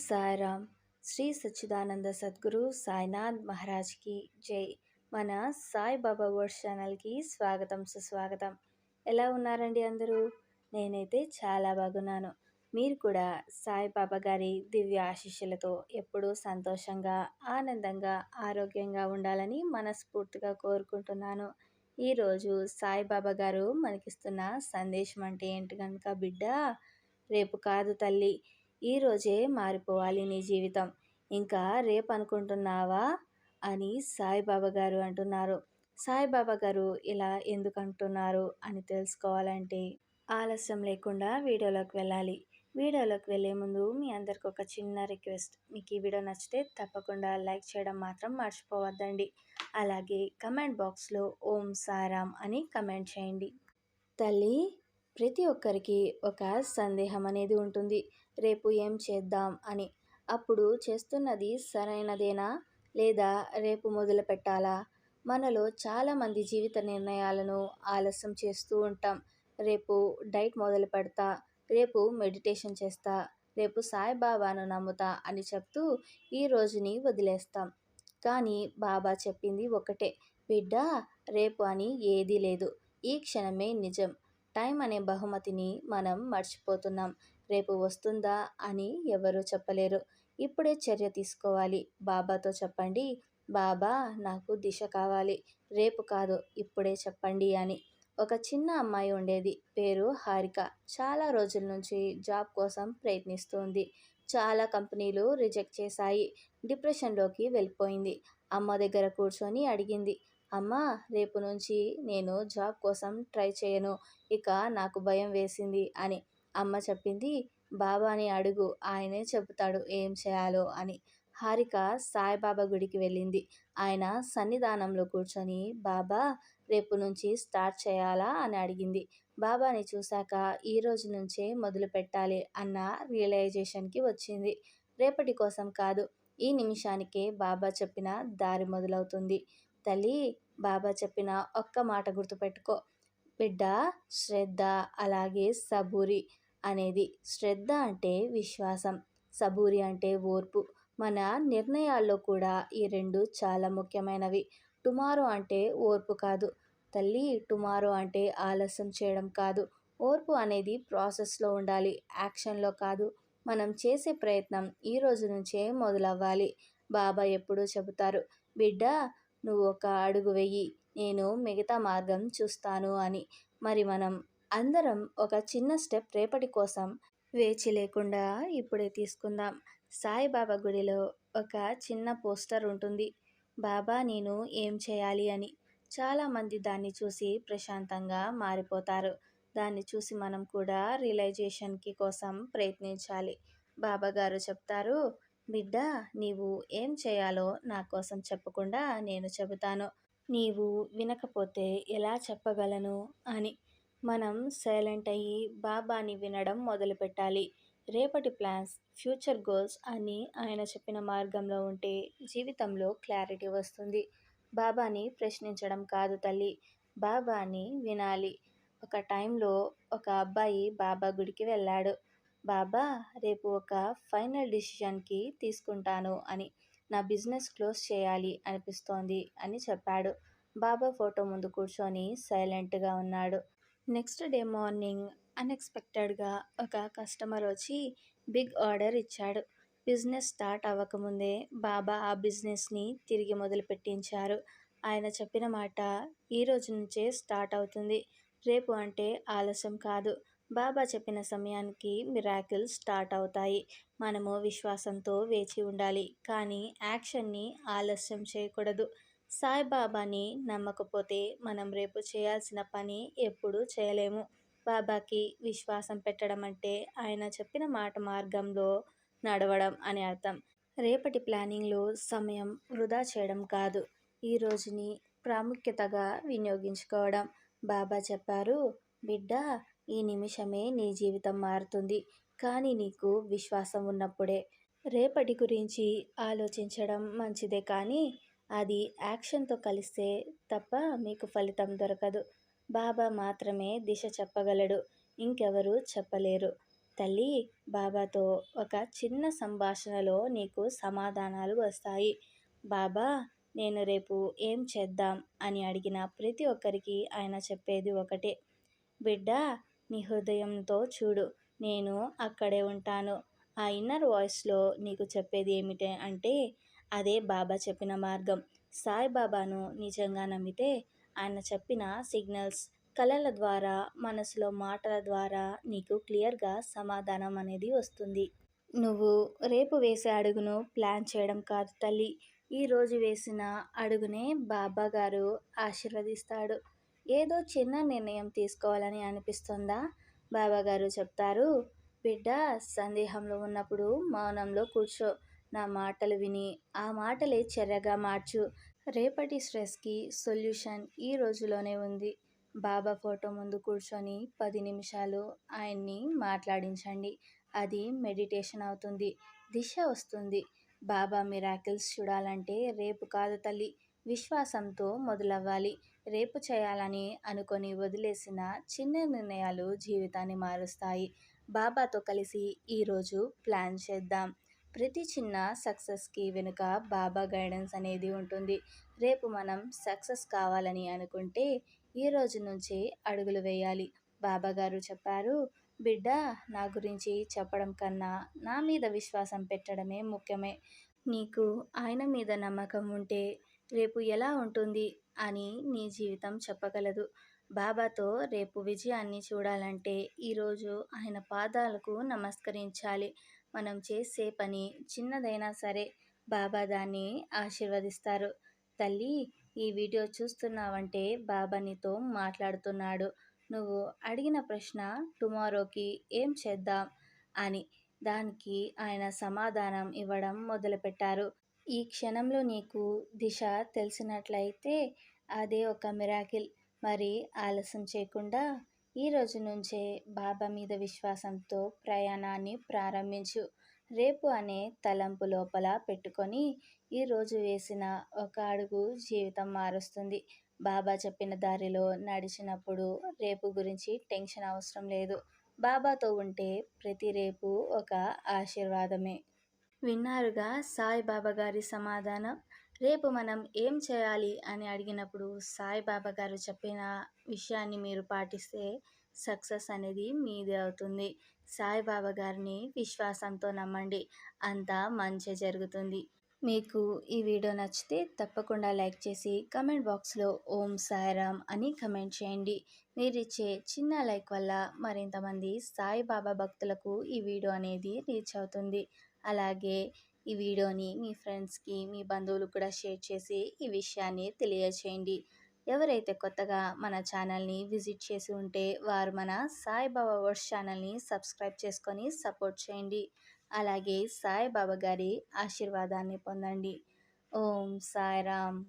సాయిరామ్. శ్రీ సచ్చిదానంద సద్గురు సాయినాథ్ మహారాజ్కి జై. మన సాయిబాబా వర్డ్స్ ఛానల్కి స్వాగతం సుస్వాగతం. ఎలా ఉన్నారండి అందరూ? నేనైతే చాలా బాగున్నాను. మీరు కూడా సాయిబాబా గారి దివ్య ఆశీస్సులతో ఎప్పుడూ సంతోషంగా, ఆనందంగా, ఆరోగ్యంగా ఉండాలని మనస్ఫూర్తిగా కోరుకుంటున్నాను. ఈరోజు సాయిబాబా గారు మనకిస్తున్న సందేశం అంటే ఏంటి కనుక, బిడ్డ, రేపు కాదు తల్లి, ఈరోజే మారిపోవాలి నీ జీవితం. ఇంకా రేపు అనుకుంటున్నావా అని సాయిబాబా గారు అంటున్నారు. సాయిబాబా గారు ఇలా ఎందుకు అంటున్నారు అని తెలుసుకోవాలంటే ఆలస్యం లేకుండా వీడియోలోకి వెళ్ళాలి. వీడియోలోకి వెళ్ళే ముందు మీ అందరికి ఒక చిన్న రిక్వెస్ట్. మీకు ఈ వీడియో నచ్చితే తప్పకుండా లైక్ చేయడం మాత్రం మర్చిపోవద్దండి. అలాగే కమెంట్ బాక్స్లో ఓం సాయిరామ్ అని కమెంట్ చేయండి. తల్లి, ప్రతి ఒక్కరికి ఒక సందేహం అనేది ఉంటుంది. రేపు ఏం చేద్దాం అని. అప్పుడు చేస్తున్నది సరైనదేనా, లేదా రేపు మొదలు పెట్టాలా? మనలో చాలామంది జీవిత నిర్ణయాలను ఆలస్యం చేస్తూ ఉంటాం. రేపు డైట్ మొదలు పెడతా, రేపు మెడిటేషన్ చేస్తా, రేపు సాయిబాబాను నమ్ముతా అని చెప్తూ ఈ రోజుని వదిలేస్తాం. కానీ బాబా చెప్పింది ఒకటే, బిడ్డ, రేపు అని ఏదీ లేదు. ఈ క్షణమే నిజం. టైం అనే బహుమతిని మనం మర్చిపోతున్నాం. రేపు వస్తుందా అని ఎవరూ చెప్పలేరు. ఇప్పుడే చర్య తీసుకోవాలి. బాబాతో చెప్పండి, బాబా, నాకు దిశ కావాలి, రేపు కాదు ఇప్పుడే చెప్పండి అని. ఒక చిన్న అమ్మాయి ఉండేది. పేరు హారిక. చాలా రోజుల నుంచి జాబ్ కోసం ప్రయత్నిస్తుంది. చాలా కంపెనీలు రిజెక్ట్ చేశాయి. డిప్రెషన్లోకి వెళ్ళిపోయింది. అమ్మ దగ్గర కూర్చొని అడిగింది, అమ్మ, రేపు నుంచి నేను జాబ్ కోసం ట్రై చేయను, ఇక నాకు భయం వేసింది అని. అమ్మ చెప్పింది, బాబాని అడుగు, ఆయనే చెబుతాడు ఏం చేయాలో అని. హారిక సాయిబాబా గుడికి వెళ్ళింది. ఆయన సన్నిధానంలో కూర్చొని, బాబా, రేపు నుంచి స్టార్ట్ చేయాలా అని అడిగింది. బాబాని చూశాక ఈ రోజు నుంచే మొదలు పెట్టాలి అన్న రియలైజేషన్కి వచ్చింది. రేపటి కోసం కాదు, ఈ నిమిషానికే బాబా చెప్పిన దారి మొదలవుతుంది. తల్లి, బాబా చెప్పిన ఒక్క మాట గుర్తుపెట్టుకో బిడ్డ, శ్రద్ధ అలాగే సబూరి అనేది. శ్రద్ధ అంటే విశ్వాసం, సబూరి అంటే ఓర్పు. మన నిర్ణయాల్లో కూడా ఈ రెండు చాలా ముఖ్యమైనవి. టుమారో అంటే ఓర్పు కాదు తల్లి, టుమారో అంటే ఆలస్యం చేయడం కాదు. ఓర్పు అనేది ప్రాసెస్లో ఉండాలి, యాక్షన్లో కాదు. మనం చేసే ప్రయత్నం ఈ రోజు నుంచే మొదలవ్వాలి. బాబా ఎప్పుడూ చెబుతారు, బిడ్డ, నువ్వు ఒక అడుగు వెయ్యి, నేను మిగతా మార్గం చూస్తాను అని. మరి మనం అందరం ఒక చిన్న స్టెప్ రేపటి కోసం వేచి లేకుండా ఇప్పుడే తీసుకుందాం. సాయిబాబా గుడిలో ఒక చిన్న పోస్టర్ ఉంటుంది, బాబా నేను ఏం చేయాలి అని. చాలామంది దాన్ని చూసి ప్రశాంతంగా మారిపోతారు. దాన్ని చూసి మనం కూడా రియలైజేషన్కి కోసం ప్రయత్నించాలి. బాబా గారు చెప్తారు, బిడ్డ, నీవు ఏం చేయాలో నా కోసం చెప్పకుండా నేను చెబుతాను. నీవు వినకపోతే ఎలా చెప్పగలను అని. మనం సైలెంట్ అయ్యి బాబాని వినడం మొదలుపెట్టాలి. రేపటి ప్లాన్స్, ఫ్యూచర్ గోల్స్ అన్నీ ఆయన చెప్పిన మార్గంలో ఉంటే జీవితంలో క్లారిటీ వస్తుంది. బాబాని ప్రశ్నించడం కాదు తల్లి, బాబాని వినాలి. ఒక టైంలో ఒక అబ్బాయి బాబా గుడికి వెళ్ళాడు. బాబా, రేపు ఒక ఫైనల్ డిసిషన్కి తీసుకుంటాను అని. నా బిజినెస్ క్లోజ్ చేయాలి అనిపిస్తోంది అని చెప్పాడు. బాబా ఫోటో ముందు కూర్చొని సైలెంట్గా ఉన్నాడు. నెక్స్ట్ డే మార్నింగ్ అన్ఎక్స్పెక్టెడ్గా ఒక కస్టమర్ వచ్చి బిగ్ ఆర్డర్ ఇచ్చాడు. బిజినెస్ స్టార్ట్ అవ్వకముందే బాబా ఆ బిజినెస్ని తిరిగి మొదలు పెట్టించారు. ఆయన చెప్పిన మాట ఈ రోజు నుంచే స్టార్ట్ అవుతుంది. రేపు అంటే ఆలస్యం కాదు. బాబా చెప్పిన సమయానికి మిరాకిల్స్ స్టార్ట్ అవుతాయి. మనము విశ్వాసంతో వేచి ఉండాలి, కానీ యాక్షన్ని ఆలస్యం చేయకూడదు. సాయిబాబాని నమ్మకపోతే మనం రేపు చేయాల్సిన పని ఎప్పుడూ చేయలేము. బాబాకి విశ్వాసం పెట్టడం అంటే ఆయన చెప్పిన మాట మార్గంలో నడవడం అని అర్థం. రేపటి ప్లానింగ్లో సమయం వృధా చేయడం కాదు, ఈ రోజుని ప్రాముఖ్యతగా వినియోగించుకోవడం. బాబా చెప్పారు, బిడ్డ, ఈ నిమిషమే నీ జీవితం మారుతుంది, కానీ నీకు విశ్వాసం ఉన్నప్పుడే. రేపటి గురించి ఆలోచించడం మంచిదే, కానీ అది యాక్షన్తో కలిస్తే తప్ప మీకు ఫలితం దొరకదు. బాబా మాత్రమే దిశ చెప్పగలడు, ఇంకెవరూ చెప్పలేరు. తల్లి, బాబాతో ఒక చిన్న సంభాషణలో నీకు సమాధానాలు వస్తాయి. బాబా, నేను రేపు ఏం చేద్దాం అని అడిగిన ప్రతి ఒక్కరికి ఆయన చెప్పేది ఒకటే. బిడ్డ, నీ హృదయంతో చూడు, నేను అక్కడే ఉంటాను. ఆ ఇన్నర్ వాయిస్లో నీకు చెప్పేది ఏమిటి అంటే, అదే బాబా చెప్పిన మార్గం. సాయిబాబాను నిజంగా నమ్మితే ఆయన చెప్పిన సిగ్నల్స్ కళల ద్వారా, మనసులో మాటల ద్వారా నీకు క్లియర్గా సమాధానం అనేది వస్తుంది. నువ్వు రేపు వేసే అడుగును ప్లాన్ చేయడం కాదు తల్లి, ఈరోజు వేసిన అడుగునే బాబా గారు ఆశీర్వదిస్తాడు. ఏదో చిన్న నిర్ణయం తీసుకోవాలని అనిపిస్తుందా? బాబా గారు చెప్తారు, బిడ్డ, సందేహంలో ఉన్నప్పుడు మౌనంలో కూర్చో. నా మాటలు విని ఆ మాటలే చర్యగా మార్చు. రేపటి స్ట్రెస్కి సొల్యూషన్ ఈ రోజులోనే ఉంది. బాబా ఫోటో ముందు కూర్చొని 10 నిమిషాలు ఆయన్ని మాట్లాడించండి. అది మెడిటేషన్ అవుతుంది. దిశ వస్తుంది. బాబా మిరాకిల్స్ చూడాలంటే రేపు కాదు తల్లి, విశ్వాసంతో మొదలవ్వాలి. రేపు చేయాలని అనుకొని వదిలేసిన చిన్న నిర్ణయాలు జీవితాన్ని మారుస్తాయి. బాబాతో కలిసి ఈరోజు ప్లాన్ చేద్దాం. ప్రతి చిన్న సక్సెస్కి వెనుక బాబా గైడెన్స్ అనేది ఉంటుంది. రేపు మనం సక్సెస్ కావాలని అనుకుంటే ఈ రోజు నుంచే అడుగులు వేయాలి. బాబా గారు చెప్పారు, బిడ్డ, నా గురించి చెప్పడం కన్నా నా మీద విశ్వాసం పెట్టడమే ముఖ్యమే. నీకు ఆయన మీద నమ్మకం ఉంటే రేపు ఎలా ఉంటుంది అని నీ జీవితం చెప్పగలదు. బాబాతో రేపు విజయాన్ని చూడాలంటే ఈరోజు ఆయన పాదాలకు నమస్కరించాలి. మనం చేసే పని చిన్నదైనా సరే బాబా దాన్ని ఆశీర్వదిస్తారు. తల్లి, ఈ వీడియో చూస్తున్నావంటే బాబా నీతో మాట్లాడుతున్నాడు. నువ్వు అడిగిన ప్రశ్న టుమారోకి ఏం చేద్దాం అని, దానికి ఆయన సమాధానం ఇవ్వడం మొదలుపెట్టారు. ఈ క్షణంలో నీకు దిశ తెలిసినట్లయితే అదే ఒక మిరాకిల్. మరి ఆలస్యం చేయకుండా ఈ రోజు నుంచే బాబా మీద విశ్వాసంతో ప్రయాణాన్ని ప్రారంభించు. రేపు అనే తలంపు లోపల పెట్టుకొని ఈరోజు వేసిన ఒక అడుగు జీవితం మారుస్తుంది. బాబా చెప్పిన దారిలో నడిచినప్పుడు రేపు గురించి టెన్షన్ అవసరం లేదు. బాబాతో ఉంటే ప్రతి రేపు ఒక ఆశీర్వాదమే. విన్నారుగా సాయిబాబా గారి సమాధానం. రేపు మనం ఏం చేయాలి అని అడిగినప్పుడు సాయిబాబా గారు చెప్పిన విషయాన్ని మీరు పాటిస్తే సక్సెస్ అనేది మీదే అవుతుంది. సాయిబాబా గారిని విశ్వాసంతో నమ్మండి, అంతా మంచి జరుగుతుంది. మీకు ఈ వీడియో నచ్చితే తప్పకుండా లైక్ చేసి కమెంట్ బాక్స్లో ఓం సాయిరామ్ అని కమెంట్ చేయండి. మీరిచ్చే చిన్న లైక్ వల్ల మరింతమంది సాయిబాబా భక్తులకు ఈ వీడియో అనేది రీచ్ అవుతుంది. అలాగే ఈ వీడియోని మీ ఫ్రెండ్స్కి, మీ బంధువులకు కూడా షేర్ చేసి ఈ విషయాన్ని తెలియచేయండి. ఎవరైతే కొత్తగా మన ఛానల్ని విజిట్ చేసి ఉంటే వారు మన సాయిబాబా వర్డ్స్ ఛానల్ని సబ్స్క్రైబ్ చేసుకొని సపోర్ట్ చేయండి. అలాగే సాయిబాబా గారి ఆశీర్వాదాన్ని పొందండి. ఓం సాయిరామ్.